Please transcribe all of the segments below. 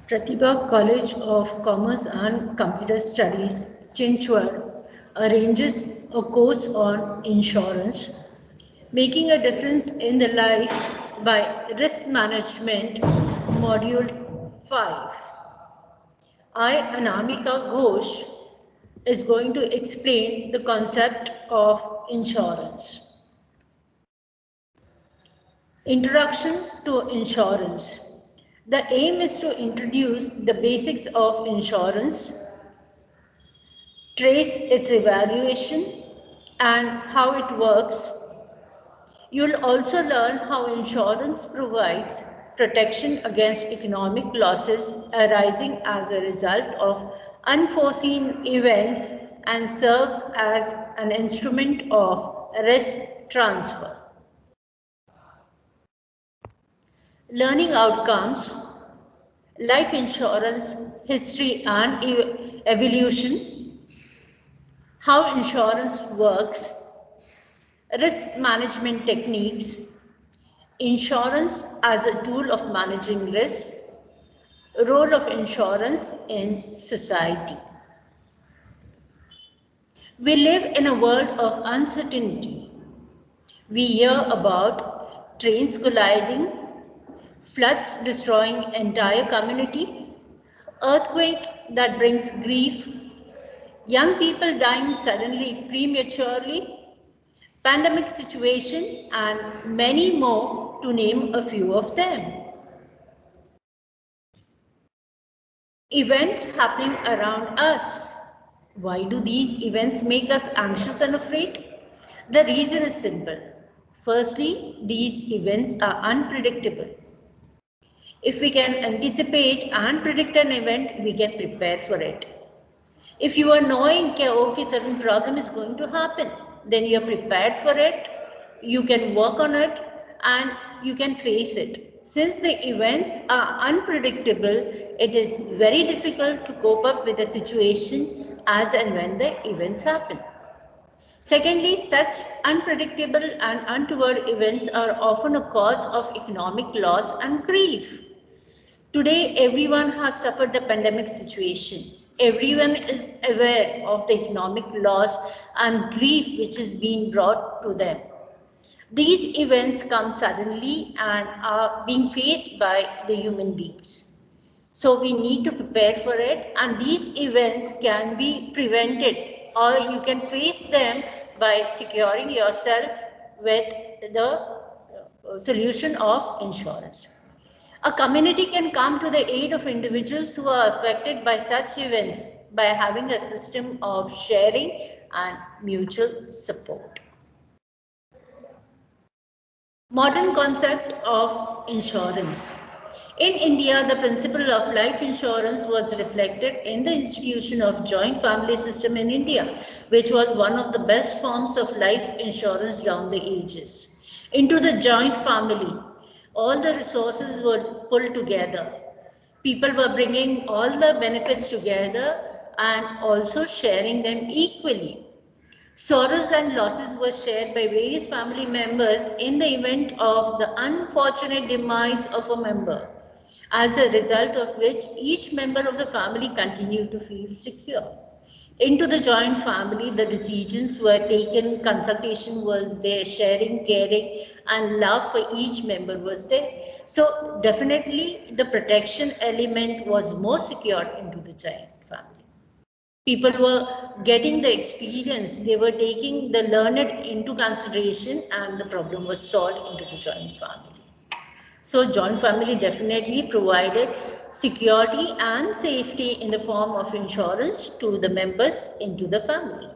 Pratibha College of Commerce and Computer Studies, Chinchwad, arranges a course on insurance, making a difference in the life by Risk Management, Module 5. I, Anamika Ghosh, is going to explain the concept of insurance. Introduction to insurance. The aim is to introduce the basics of insurance, trace its evaluation and how it works. You'll also learn how insurance provides protection against economic losses arising as a result of unforeseen events and serves as an instrument of risk transfer. Learning outcomes, life insurance history and evolution, how insurance works, risk management techniques, insurance as a tool of managing risk, role of insurance in society. We live in a world of uncertainty. We hear about trains colliding, floods destroying entire community, earthquake that brings grief, young people dying suddenly prematurely, pandemic situation, and many more, to name a few of them. Events happening around us. Why do these events make us anxious and afraid? The reason is simple. Firstly, these events are unpredictable. If we can anticipate and predict an event, we can prepare for it. If you are knowing that okay, certain problem is going to happen, then you are prepared for it, you can work on it and you can face it. Since the events are unpredictable, it is very difficult to cope up with the situation as and when the events happen. Secondly, such unpredictable and untoward events are often a cause of economic loss and grief. Today, everyone has suffered the pandemic situation. Everyone is aware of the economic loss and grief which is being brought to them. These events come suddenly and are being faced by the human beings. So we need to prepare for it, and these events can be prevented or you can face them by securing yourself with the solution of insurance. A community can come to the aid of individuals who are affected by such events by having a system of sharing and mutual support. Modern concept of insurance. In India, the principle of life insurance was reflected in the institution of joint family system in India, which was one of the best forms of life insurance down the ages. Into the joint family, all the resources were pulled together. People were bringing all the benefits together and also sharing them equally. Sorrows and losses were shared by various family members in the event of the unfortunate demise of a member, as a result of which each member of the family continued to feel secure. Into the joint family, the decisions were taken, consultation was there, sharing, caring, and love for each member was there. So, definitely, the protection element was more secured into the joint family. People were getting the experience, they were taking the learned into consideration, and the problem was solved into the joint family. So joint family definitely provided security and safety in the form of insurance to the members into the family.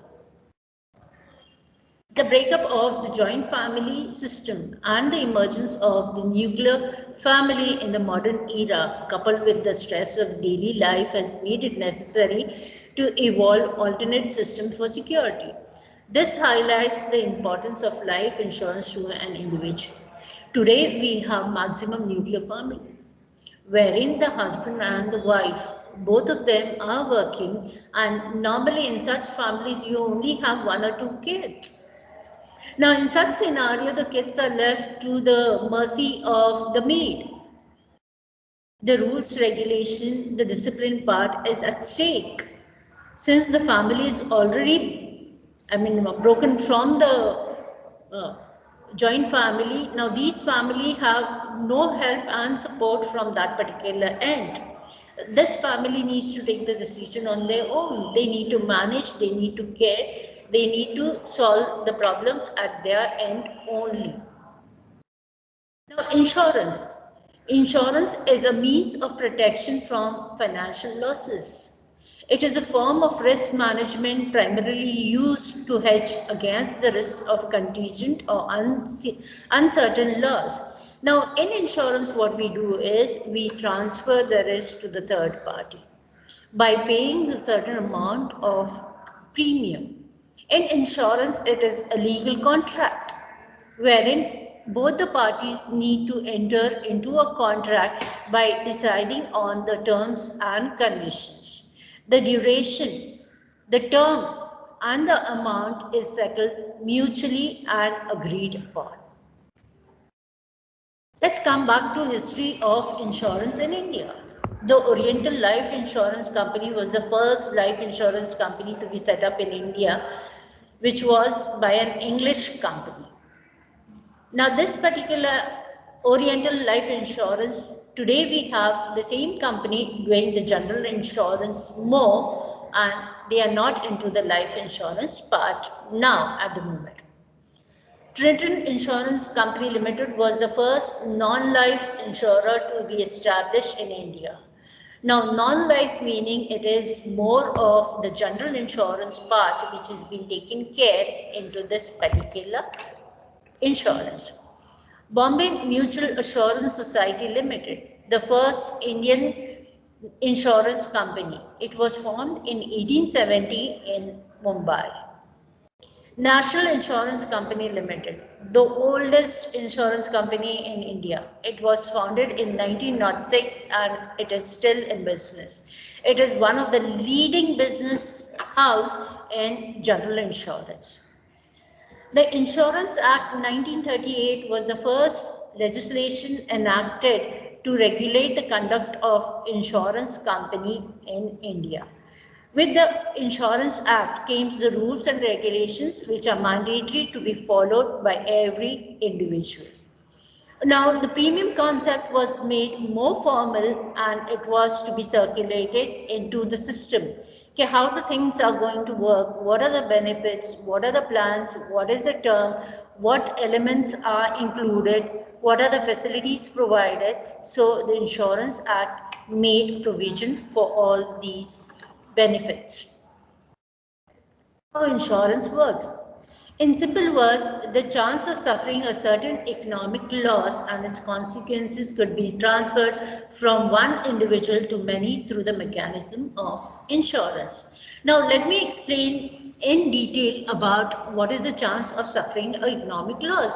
The breakup of the joint family system and the emergence of the nuclear family in the modern era, coupled with the stress of daily life, has made it necessary to evolve alternate systems for security. This highlights the importance of life insurance to an individual. Today, we have maximum nuclear family, wherein the husband and the wife, both of them are working, and normally in such families, you only have one or two kids. Now, in such scenario, the kids are left to the mercy of the maid. The rules, regulation, the discipline part is at stake. Since the family is already, broken from the uh, joint family, now these family have no help and support from that particular end. This family needs to take the decision on their own. They need to manage, they need to care, they need to solve the problems at their end only. Now, insurance. Insurance is a means of protection from financial losses. It is a form of risk management primarily used to hedge against the risk of contingent or uncertain loss. Now, in insurance, what we do is we transfer the risk to the third party by paying a certain amount of premium. In insurance, it is a legal contract wherein both the parties need to enter into a contract by deciding on the terms and conditions. The duration, the term, and the amount is settled mutually and agreed upon. Let's come back to history of insurance in India. The Oriental Life Insurance Company was the first life insurance company to be set up in India, which was by an English company. Now, this particular Oriental Life Insurance, today we have the same company doing the general insurance more, and they are not into the life insurance part now at the moment. Triton Insurance Company Limited was the first non-life insurer to be established in India. Now, non-life meaning it is more of the general insurance part which has been taken care into this particular insurance. Bombay Mutual Assurance Society Limited, the first Indian insurance company. It was formed in 1870 in Mumbai. National Insurance Company Limited, the oldest insurance company in India. It was founded in 1906 and it is still in business. It is one of the leading business house in general insurance. The Insurance Act 1938 was the first legislation enacted to regulate the conduct of insurance company in India. With the Insurance Act came the rules and regulations which are mandatory to be followed by every individual. Now, the premium concept was made more formal and it was to be circulated into the system. Okay, how the things are going to work, what are the benefits, what are the plans, what is the term, what elements are included, what are the facilities provided. So, the Insurance Act made provision for all these benefits. How insurance works. In simple words, the chance of suffering a certain economic loss and its consequences could be transferred from one individual to many through the mechanism of insurance. Now, let me explain in detail about what is the chance of suffering an economic loss.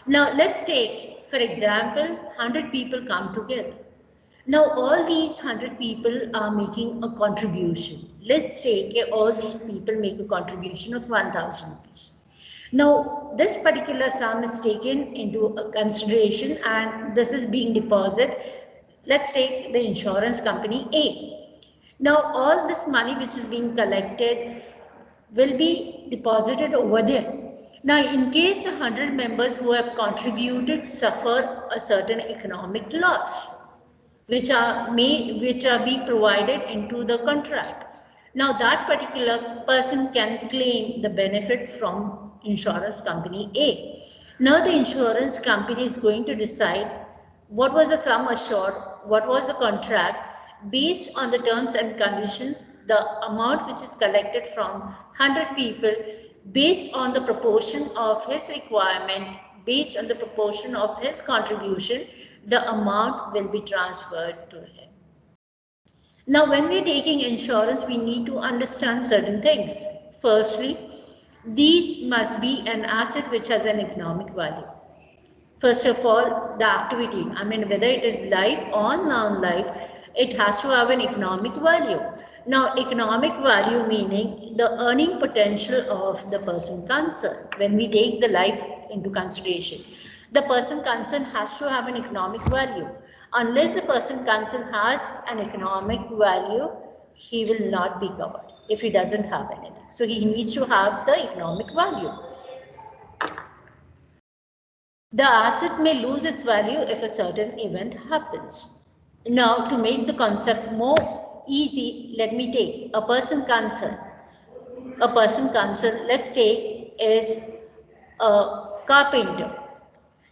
Now, let's take, for example, 100 people come together. Now, all these 100 people are making a contribution. Let's say all these people make a contribution of 1,000 rupees. Now, this particular sum is taken into consideration and this is being deposited. Let's take the insurance company A. Now, all this money which is being collected will be deposited over there. Now, in case the 100 members who have contributed suffer a certain economic loss, which are being provided into the contract. Now that particular person can claim the benefit from insurance company A. Now the insurance company is going to decide what was the sum assured, what was the contract, based on the terms and conditions, the amount which is collected from 100 people, based on the proportion of his requirement, based on the proportion of his contribution, the amount will be transferred to him. Now, when we are taking insurance, we need to understand certain things. Firstly, these must be an asset which has an economic value. First of all, the activity, whether it is life or non-life, it has to have an economic value. Now, economic value meaning the earning potential of the person concerned. When we take the life into consideration, the person concerned has to have an economic value. Unless the person concerned has an economic value, he will not be covered if he doesn't have anything. So he needs to have the economic value. The asset may lose its value if a certain event happens. Now, to make the concept more easy, let me take a person concerned. A person concerned, let's take, is a carpenter.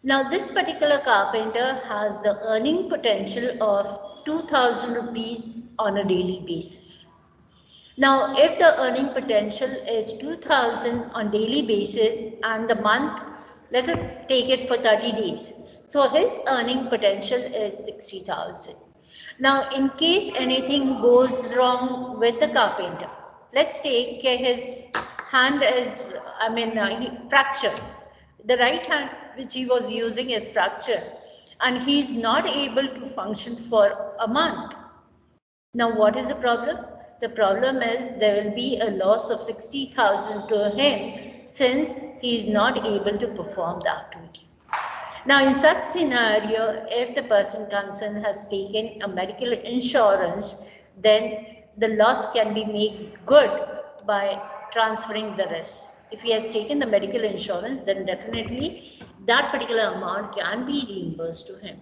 Now, this particular carpenter has the earning potential of 2000 rupees on a daily basis. Now, if the earning potential is 2000 on daily basis and the month, let's take it for 30 days. So his earning potential is 60,000. Now, in case anything goes wrong with the carpenter, let's take his hand is, fractured. The right hand which he was using is fractured and he is not able to function for a month. Now, what is the problem? The problem is there will be a loss of 60,000 to him since he is not able to perform the activity. Now, in such scenario, if the person concerned has taken a medical insurance, then the loss can be made good by transferring the risk. If he has taken the medical insurance, then definitely that particular amount can be reimbursed to him.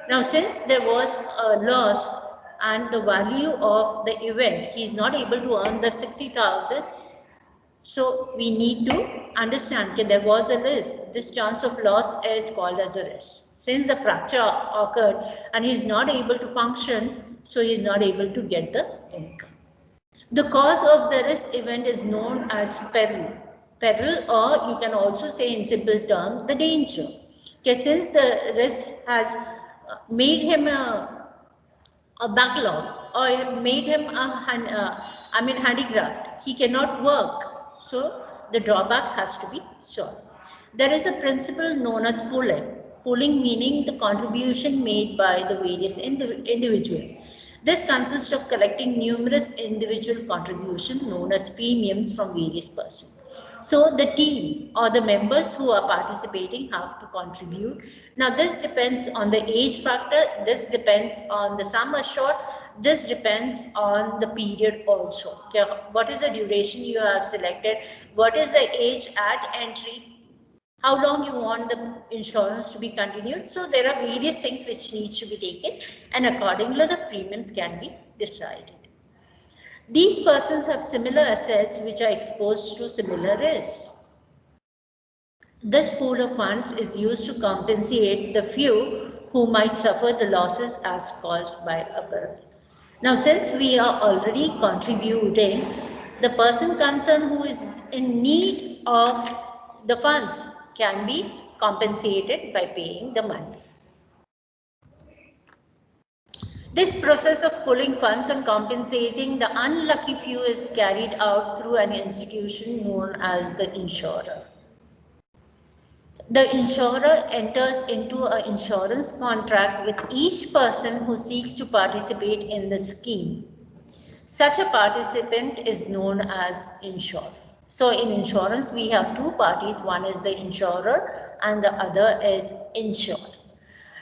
Now, since there was a loss and the value of the event, he is not able to earn that 60,000. So we need to understand that there was a risk. This chance of loss is called as a risk. Since the fracture occurred and he is not able to function, so he is not able to get the income. The cause of the risk event is known as peril. Peril, or you can also say in simple term, the danger. Okay, since the risk has made him a backlog or made him handicraft, he cannot work. So the drawback has to be solved. There is a principle known as pooling. Pooling meaning the contribution made by the various individuals. This consists of collecting numerous individual contributions known as premiums from various persons. So the team or the members who are participating have to contribute. Now this depends on the age factor, this depends on the sum assured, this depends on the period also. Okay, what is the duration you have selected, what is the age at entry, how long you want the insurance to be continued. So there are various things which needs to be taken and accordingly the premiums can be decided. These persons have similar assets which are exposed to similar risks. This pool of funds is used to compensate the few who might suffer the losses as caused by a peril. Now, since we are already contributing, the person concerned who is in need of the funds can be compensated by paying the money. This process of pulling funds and compensating the unlucky few is carried out through an institution known as the insurer. The insurer enters into an insurance contract with each person who seeks to participate in the scheme. Such a participant is known as insured. So in insurance, we have two parties. One is the insurer and the other is insured.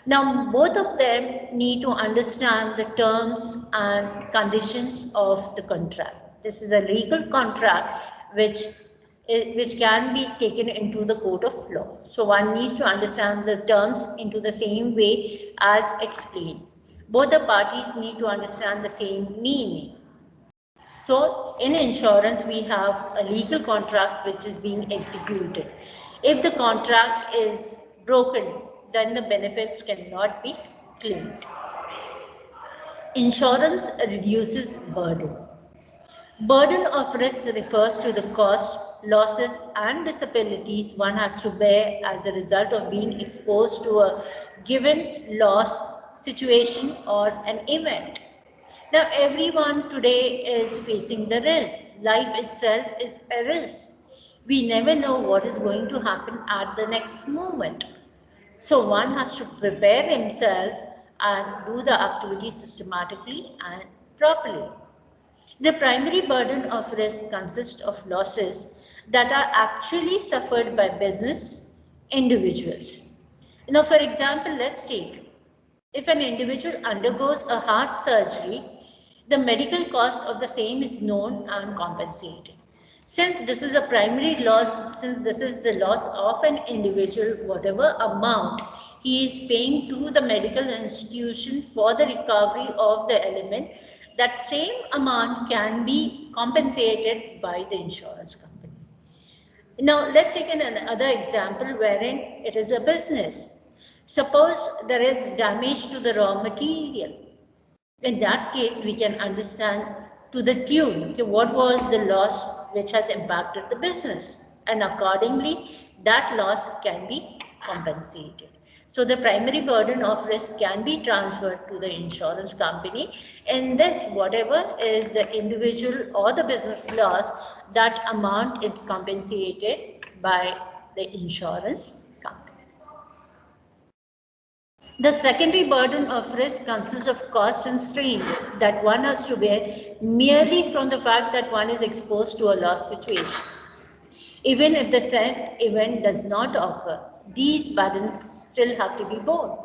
Now, both of them need to understand the terms and conditions of the contract. This is a legal contract which can be taken into the court of law. So one needs to understand the terms into the same way as explained. Both the parties need to understand the same meaning. So in insurance, we have a legal contract which is being executed. If the contract is broken, then the benefits cannot be claimed. Insurance reduces burden. Burden of risk refers to the cost, losses and disabilities one has to bear as a result of being exposed to a given loss, situation or an event. Now everyone today is facing the risk. Life itself is a risk. We never know what is going to happen at the next moment. So one has to prepare himself and do the activity systematically and properly. The primary burden of risk consists of losses that are actually suffered by business individuals. Now, for example, let's take If an individual undergoes a heart surgery, the medical cost of the same is known and compensated. Since this is a primary loss, since this is the loss of an individual, whatever amount he is paying to the medical institution for the recovery of the element, that same amount can be compensated by the insurance company. Now, let's take another example wherein it is a business. Suppose there is damage to the raw material. In that case, we can understand to the tune, okay, what was the loss which has impacted the business, and accordingly, that loss can be compensated. So the primary burden of risk can be transferred to the insurance company. In this, whatever is the individual or the business loss, that amount is compensated by the insurance company. The secondary burden of risk consists of costs and strains that one has to bear merely from the fact that one is exposed to a loss situation. Even if the said event does not occur, these burdens still have to be borne.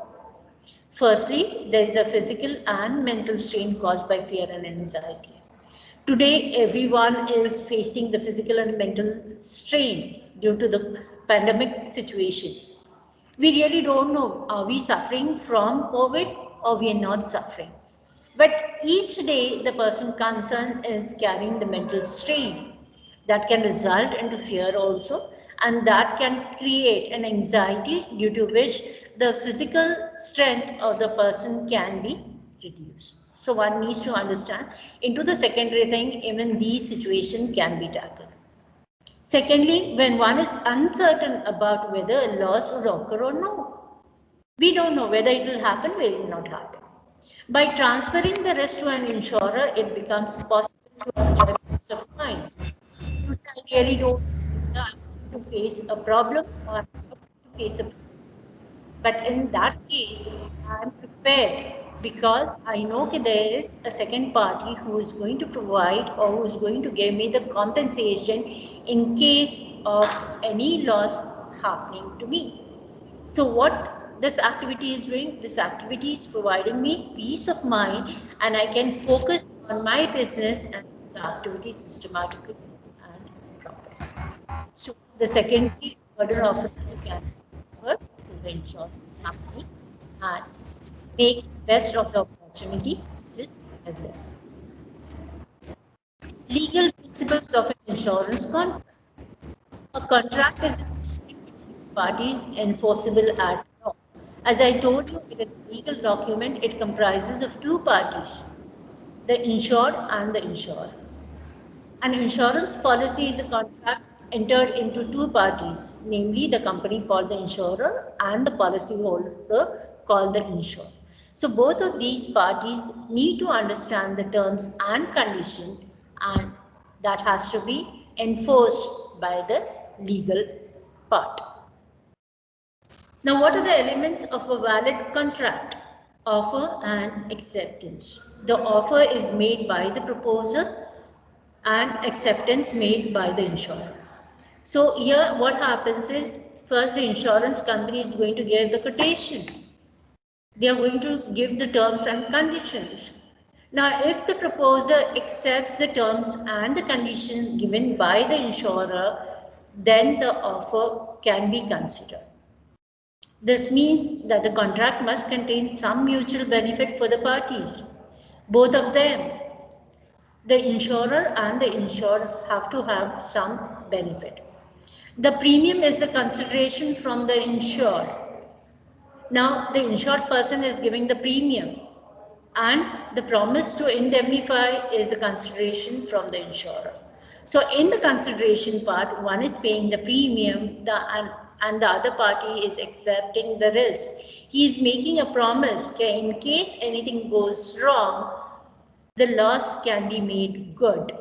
Firstly, there is a physical and mental strain caused by fear and anxiety. Today, everyone is facing the physical and mental strain due to the pandemic situation. We really don't know, are we suffering from COVID or we are not suffering? But each day the person concerned is carrying the mental strain that can result into fear also, and that can create an anxiety due to which the physical strength of the person can be reduced. So one needs to understand into the secondary thing, even these situations can be tackled. Secondly, when one is uncertain about whether a loss will occur or no, we don't know whether it will happen or it will not happen. By transferring the risk to an insurer, it becomes possible to avoid peace of mind. I really don't know to face a problem or to face a problem. But in that case, I am prepared because I know that there is a second party who is going to provide or who is going to give me the compensation in case of any loss happening to me. So what this activity is doing, this activity is providing me peace of mind, and I can focus on my business and the activity systematically and properly. So the secondary burden of risk can be transferred to the insurance company and make best of the opportunity which is available. Legal principles of an insurance contract. A contract is parties enforceable at law. As I told you, it is a legal document. It comprises of two parties, the insured and the insurer. An insurance policy is a contract entered into two parties, namely the company called the insurer and the policyholder called the insured. So both of these parties need to understand the terms and conditions, and that has to be enforced by the legal part. Now, what are the elements of a valid contract? Offer and acceptance. The offer is made by the proposer and acceptance made by the insurer. So here what happens is, first the insurance company is going to give the quotation. They are going to give the terms and conditions. Now, if the proposer accepts the terms and the conditions given by the insurer, then the offer can be considered. This means that the contract must contain some mutual benefit for the parties. Both of them, the insurer and the insured, have to have some benefit. The premium is the consideration from the insured. Now, the insured person is giving the premium, and the promise to indemnify is the consideration from the insurer. So in the consideration part, one is paying the premium and the other party is accepting the risk. He is making a promise that in case anything goes wrong, the loss can be made good.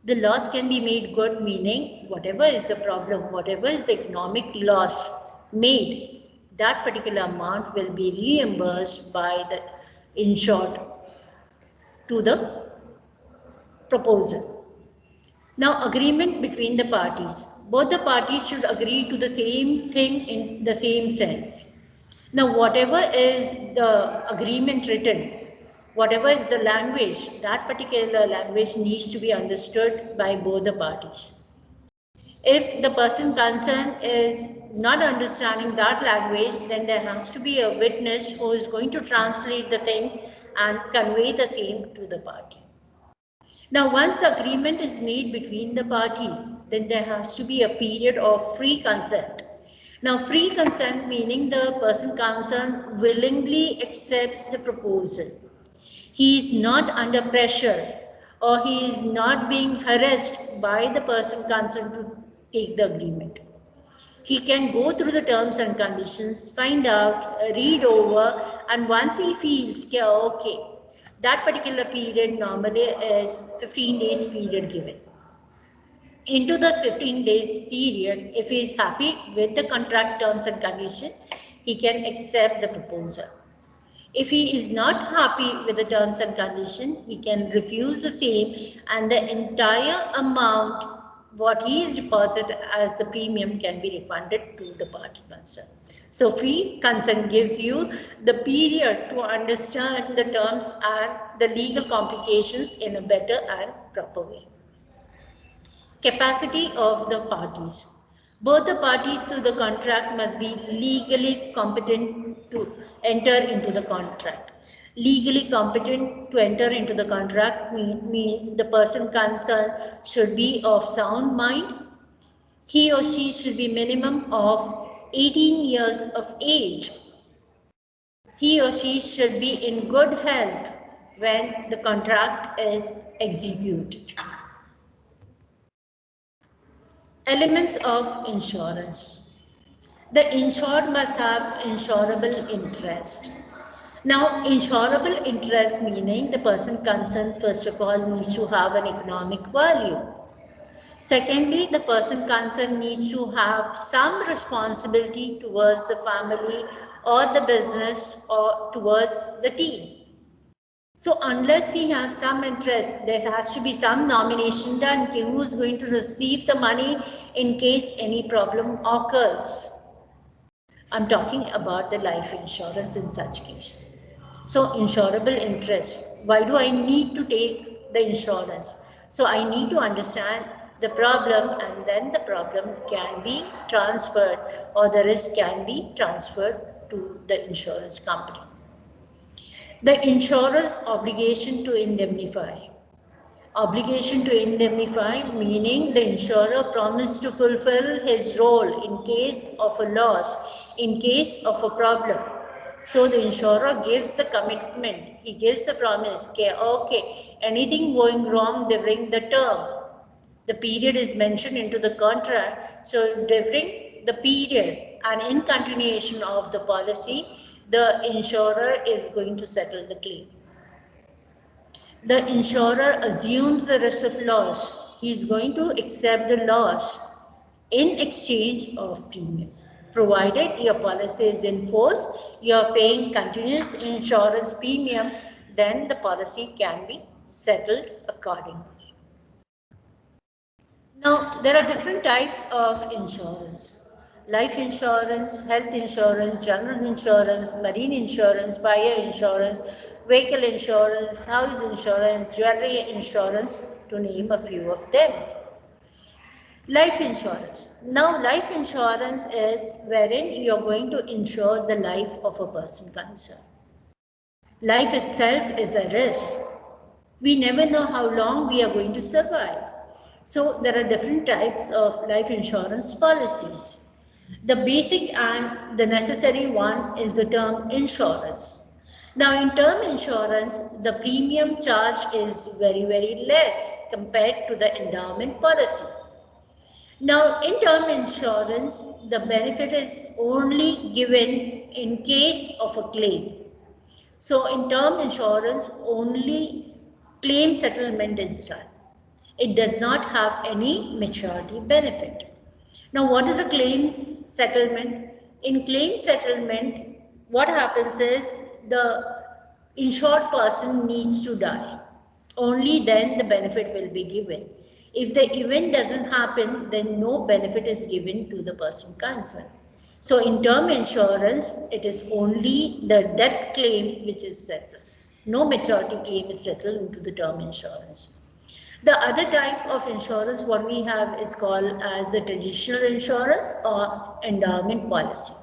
The loss can be made good, meaning whatever is the problem, whatever is the economic loss made, that particular amount will be reimbursed by the insured to the proposer. Now, agreement between the parties. Both the parties should agree to the same thing in the same sense. Now, whatever is the agreement written, whatever is the language, that particular language needs to be understood by both the parties. If the person concerned is not understanding that language, then there has to be a witness who is going to translate the things and convey the same to the party. Now, once the agreement is made between the parties, then there has to be a period of free consent. Now, free consent meaning the person concerned willingly accepts the proposal. He is not under pressure or he is not being harassed by the person concerned to take the agreement. He can go through the terms and conditions, find out, read over, and once he feels, okay, that particular period normally is 15 days period given. Into the 15 days period, if he is happy with the contract terms and conditions, he can accept the proposal. If he is not happy with the terms and conditions, he can refuse the same, and the entire amount what he is deposited as the premium can be refunded to the party concerned. So free consent gives you the period to understand the terms and the legal complications in a better and proper way. Capacity of the parties. Both the parties to the contract must be legally competent to enter into the contract. Legally competent to enter into the contract means the person concerned should be of sound mind. He or she should be minimum of 18 years of age. He or she should be in good health when the contract is executed. Elements of insurance. The insured must have insurable interest. Now, insurable interest meaning the person concerned first of all needs to have an economic value. Secondly, the person concerned needs to have some responsibility towards the family or the business or towards the team. So unless he has some interest, there has to be some nomination done who is going to receive the money in case any problem occurs. I'm talking about the life insurance in such case. So insurable interest. Why do I need to take the insurance? So I need to understand the problem and then the problem can be transferred or the risk can be transferred to the insurance company. The insurer's obligation to indemnify. Obligation to indemnify meaning the insurer promised to fulfill his role in case of a loss, in case of a problem. So the insurer gives the commitment, he gives the promise, okay, anything going wrong during the term, the period is mentioned into the contract. So during the period and in continuation of the policy, the insurer is going to settle the claim. The insurer assumes the risk of loss. He is going to accept the loss in exchange of premium. Provided your policy is in force, you are paying continuous insurance premium, then the policy can be settled accordingly. Now, there are different types of insurance. Life insurance, health insurance, general insurance, marine insurance, fire insurance, vehicle insurance, house insurance, jewelry insurance, to name a few of them. Life insurance. Now, life insurance is wherein you are going to insure the life of a person concerned. Life itself is a risk. We never know how long we are going to survive. So there are different types of life insurance policies. The basic and the necessary one is the term insurance. Now in term insurance, the premium charged is very, very less compared to the endowment policy. Now in term insurance, the benefit is only given in case of a claim. So in term insurance, only claim settlement is done. It does not have any maturity benefit. Now, what is a claims settlement? In claim settlement, what happens is the insured person needs to die. Only then the benefit will be given. If the event doesn't happen, then no benefit is given to the person concerned. So in term insurance, it is only the death claim which is settled. No maturity claim is settled into the term insurance. The other type of insurance what we have is called as the traditional insurance or endowment policy.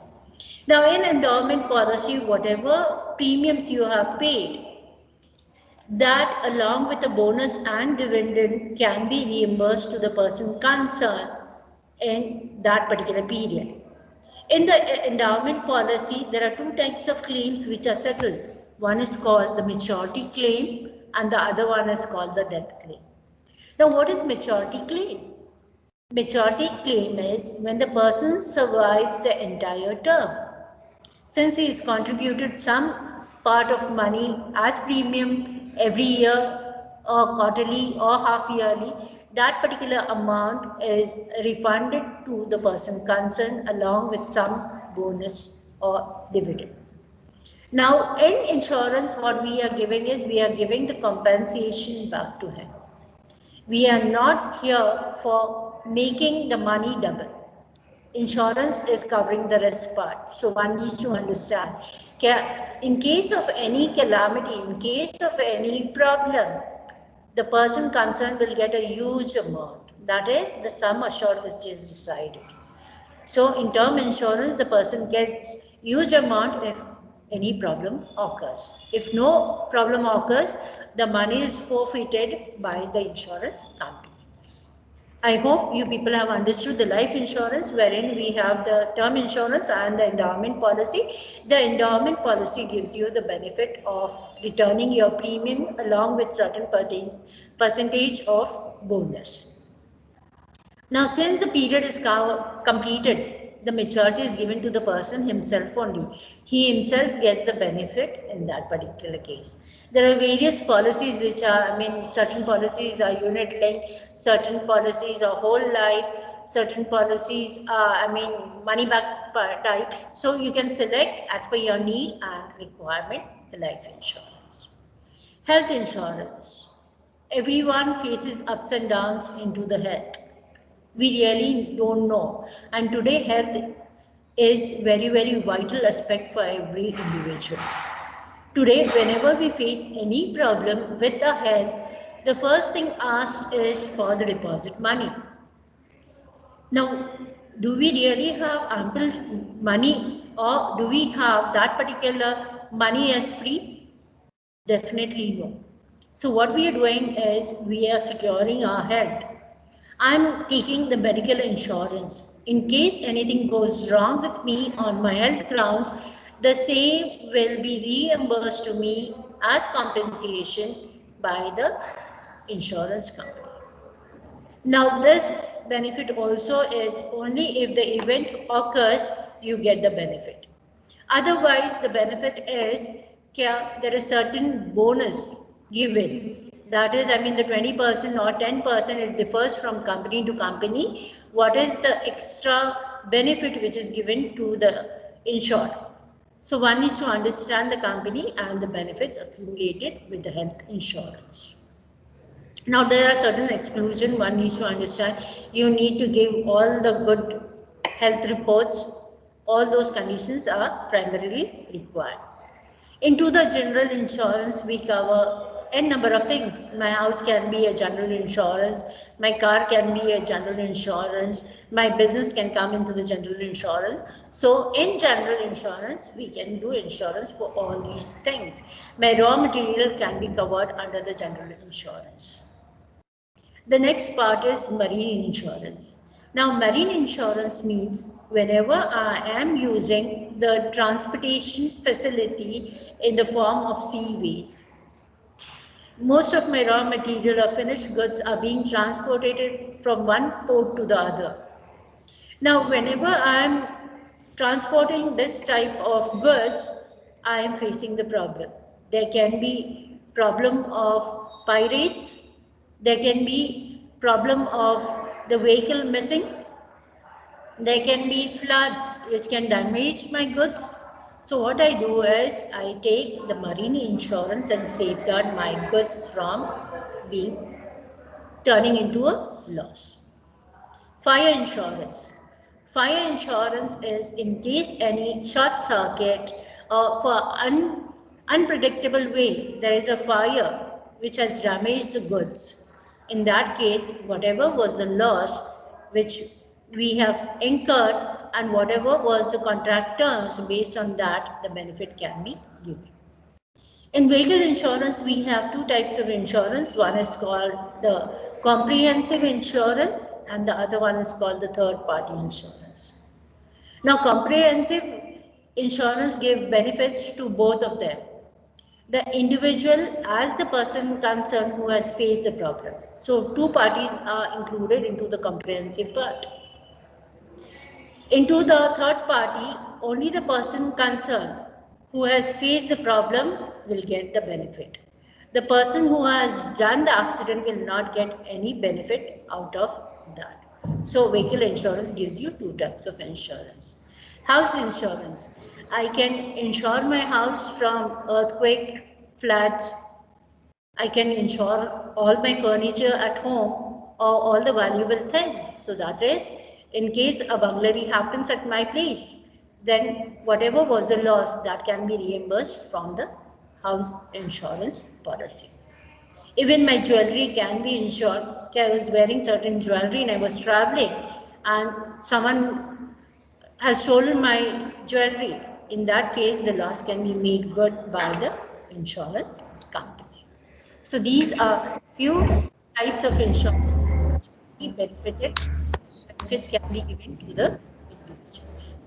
Now in endowment policy, whatever premiums you have paid, that along with a bonus and dividend can be reimbursed to the person concerned in that particular period. In the endowment policy, there are two types of claims which are settled. One is called the maturity claim and the other one is called the death claim. Now, what is maturity claim? Maturity claim is when the person survives the entire term. Since he has contributed some part of money as premium every year or quarterly or half yearly, that particular amount is refunded to the person concerned along with some bonus or dividend. Now, in insurance, what we are giving is we are giving the compensation back to him. We are not here for making the money double. Insurance is covering the rest part. So one needs to understand, in case of any calamity, in case of any problem, the person concerned will get a huge amount. That is the sum assured which is decided. So in term insurance, the person gets huge amount if any problem occurs. If no problem occurs, the money is forfeited by the insurance company. I hope you people have understood the life insurance wherein we have the term insurance and the endowment policy. The endowment policy gives you the benefit of returning your premium along with certain percentage of bonus. Now, since the period is completed, the maturity is given to the person himself only. He himself gets the benefit in that particular case. There are various policies which are, certain policies are unit linked, certain policies are whole life, certain policies are, money back type. So you can select as per your need and requirement the life insurance. Health insurance. Everyone faces ups and downs into the health. We really don't know, and today health is very vital aspect for every individual. Today, whenever we face any problem with the health, the first thing asked is for the deposit money. Now, do we really have ample money, or do we have that particular money as free? Definitely no. So what we are doing is we are securing our health. I'm taking the medical insurance. In case anything goes wrong with me on my health grounds, the same will be reimbursed to me as compensation by the insurance company. Now, this benefit also is only if the event occurs, you get the benefit. Otherwise, the benefit is there is certain bonus given. That is, the 20% or 10%, it differs from company to company. What is the extra benefit which is given to the insured? So one needs to understand the company and the benefits accumulated with the health insurance. Now there are certain exclusions one needs to understand. You need to give all the good health reports. All those conditions are primarily required. Into the general insurance, we cover n number of things. My house can be a general insurance, my car can be a general insurance, my business can come into the general insurance. So in general insurance, we can do insurance for all these things. My raw material can be covered under the general insurance. The next part is marine insurance. Now, marine insurance means whenever I am using the transportation facility in the form of seaways, most of my raw material or finished goods are being transported from one port to the other. Now, whenever I am transporting this type of goods, I am facing the problem. There can be problem of pirates, there can be problem of the vehicle missing, there can be floods which can damage my goods. So what I do is I take the marine insurance and safeguard my goods from turning into a loss. Fire insurance. Fire insurance is in case any short circuit or for unpredictable way there is a fire which has damaged the goods. In that case, whatever was the loss which we have incurred and whatever was the contract terms, based on that the benefit can be given. In vehicle insurance, we have two types of insurance. One is called the comprehensive insurance and the other one is called the third party insurance. Now, comprehensive insurance gives benefits to both of them. The individual as the person concerned who has faced the problem. So, two parties are included into the comprehensive part. Into the third party, only the person concerned who has faced the problem will get the benefit. The person who has done the accident will not get any benefit out of that. So vehicle insurance gives you two types of insurance. House insurance. I can insure my house from earthquake, floods. I can insure all my furniture at home or all the valuable things. So that is, in case a burglary happens at my place, then whatever was the loss that can be reimbursed from the house insurance policy. Even my jewelry can be insured. I was wearing certain jewelry and I was traveling and someone has stolen my jewelry. In that case, the loss can be made good by the insurance company. So these are few types of insurance which can be benefited. Benefits can be given to the individuals.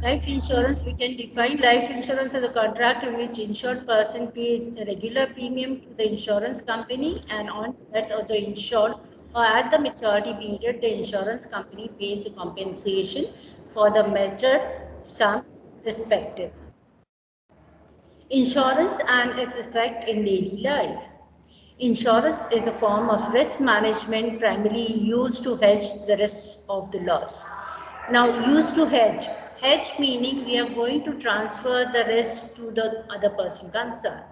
Life insurance, we can define life insurance as a contract in which insured person pays a regular premium to the insurance company and on death of the insured or at the maturity period, the insurance company pays a compensation for the measured sum respective. Insurance and its effect in daily life. Insurance is a form of risk management primarily used to hedge the risk of the loss. Now, used to hedge. Hedge meaning we are going to transfer the risk to the other person concerned.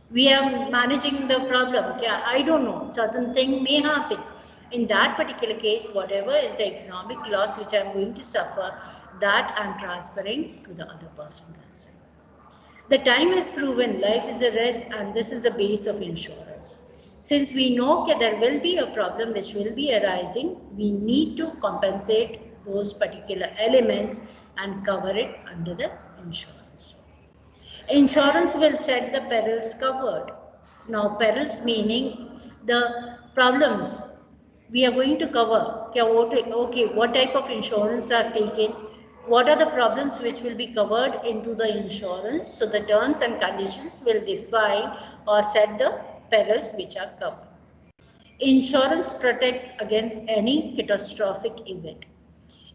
We are managing the problem. Yeah, I don't know, certain thing may happen. In that particular case, whatever is the economic loss which I am going to suffer, that I am transferring to the other person concerned. The time has proven life is a risk and this is the base of insurance. Since we know that there will be a problem which will be arising, we need to compensate those particular elements and cover it under the insurance. Insurance will set the perils covered. Now, perils meaning the problems we are going to cover. Okay, what type of insurance are taken? What are the problems which will be covered into the insurance? So the terms and conditions will define or set the perils which are covered. Insurance protects against any catastrophic event.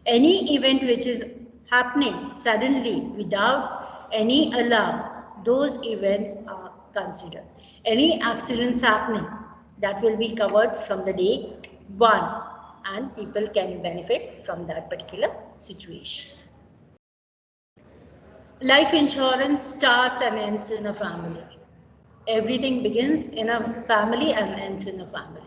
Any event which is happening suddenly without any alarm, those events are considered. Any accidents happening, that will be covered from the day one and people can benefit from that particular situation. Life insurance starts and ends in a family. Everything begins in a family and ends in a family.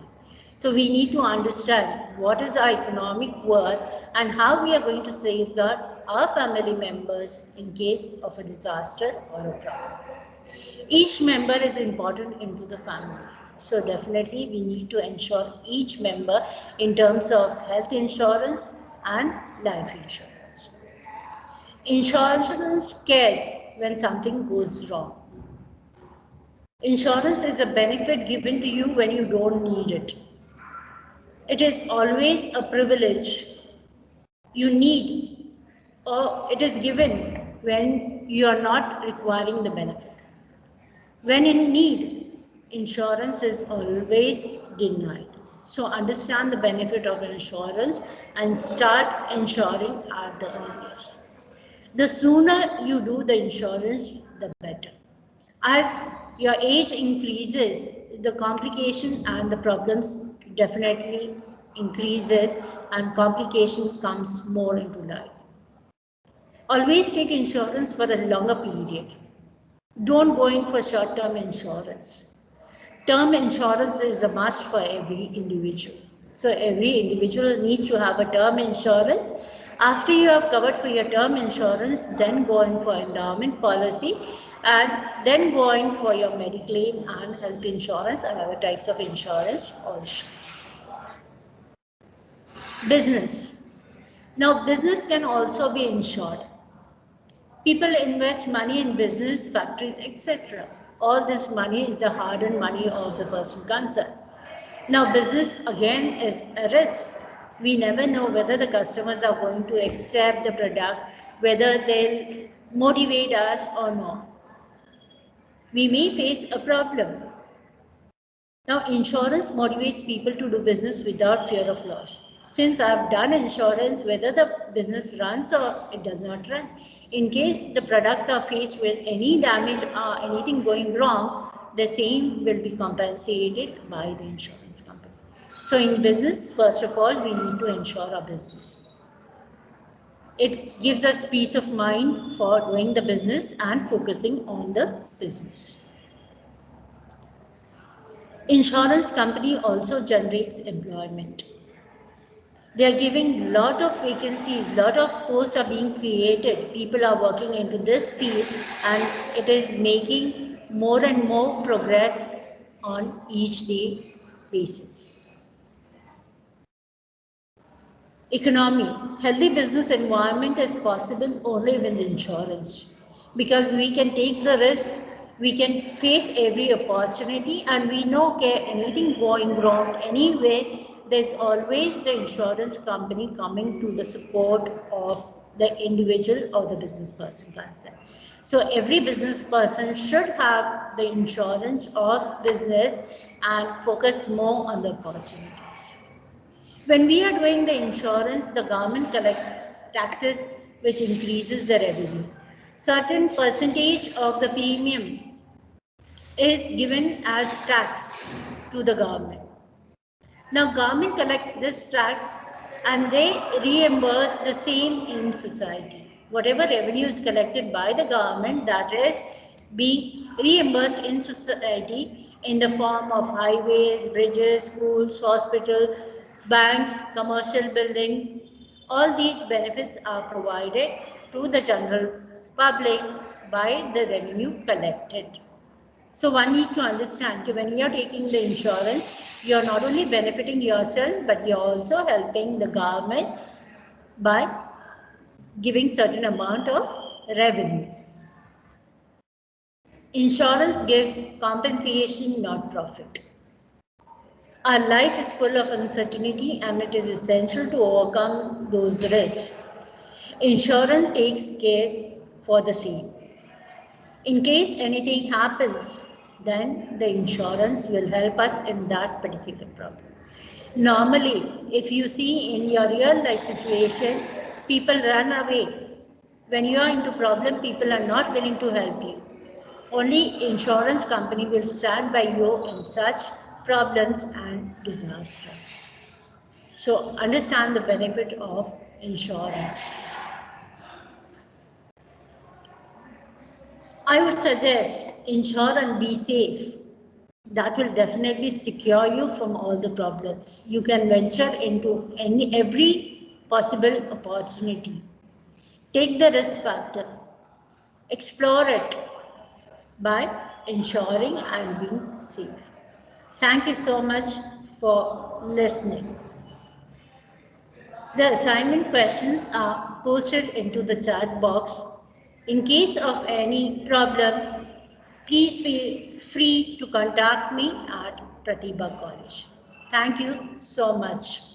So we need to understand what is our economic worth and how we are going to safeguard our family members in case of a disaster or a problem. Each member is important into the family. So definitely we need to ensure each member in terms of health insurance and life insurance. Insurance cares when something goes wrong. Insurance is a benefit given to you when you don't need it. It is always a privilege you need, or it is given when you are not requiring the benefit. When in need, insurance is always denied. So understand the benefit of insurance and start insuring at the earliest. The sooner you do the insurance, the better. As your age increases, the complication and the problems definitely increases and complication comes more into life. Always take insurance for a longer period. Don't go in for short-term insurance. Term insurance is a must for every individual. So every individual needs to have a term insurance. After you have covered for your term insurance, then go in for endowment policy and then go in for your Mediclaim and health insurance and other types of insurance also. Business. Now business can also be insured. People invest money in business, factories, etc. All this money is the hard-earned money of the person concerned. Now, business again is a risk. We never know whether the customers are going to accept the product, whether they'll motivate us or not. We may face a problem. Now, insurance motivates people to do business without fear of loss. Since I've done insurance, whether the business runs or it does not run, in case the products are faced with any damage or anything going wrong, the same will be compensated by the insurance company. So in business, first of all, we need to insure our business. It gives us peace of mind for doing the business and focusing on the business. Insurance company also generates employment. They are giving lot of vacancies, lot of posts are being created. People are working into this field and it is making more and more progress on each day basis. Economy. Healthy business environment is possible only with insurance because we can take the risk, we can face every opportunity and we know anything going wrong anyway, there's always the insurance company coming to the support of the individual or the business person concerned. So every business person should have the insurance of business and focus more on the opportunities. When we are doing the insurance, the government collects taxes which increases the revenue. Certain percentage of the premium is given as tax to the government. Now government collects this tax and they reimburse the same in society. Whatever revenue is collected by the government, that is being reimbursed in society in the form of highways, bridges, schools, hospitals, banks, commercial buildings. All these benefits are provided to the general public by the revenue collected. So one needs to understand that when you are taking the insurance, you are not only benefiting yourself, but you are also helping the government by giving certain amount of revenue. Insurance gives compensation, not profit. Our life is full of uncertainty and it is essential to overcome those risks. Insurance takes care for the same. In case anything happens, then the insurance will help us in that particular problem. Normally, if you see in your real life situation, people run away. When you are into problem, people are not willing to help you. Only insurance company will stand by you in such problems and disaster. So understand the benefit of insurance. I would suggest insure and be safe. That will definitely secure you from all the problems. You can venture into every possible opportunity. Take the risk factor. Explore it by ensuring and being safe. Thank you so much for listening. The assignment questions are posted into the chat box. In case of any problem, please be free to contact me at Pratibha College. Thank you so much.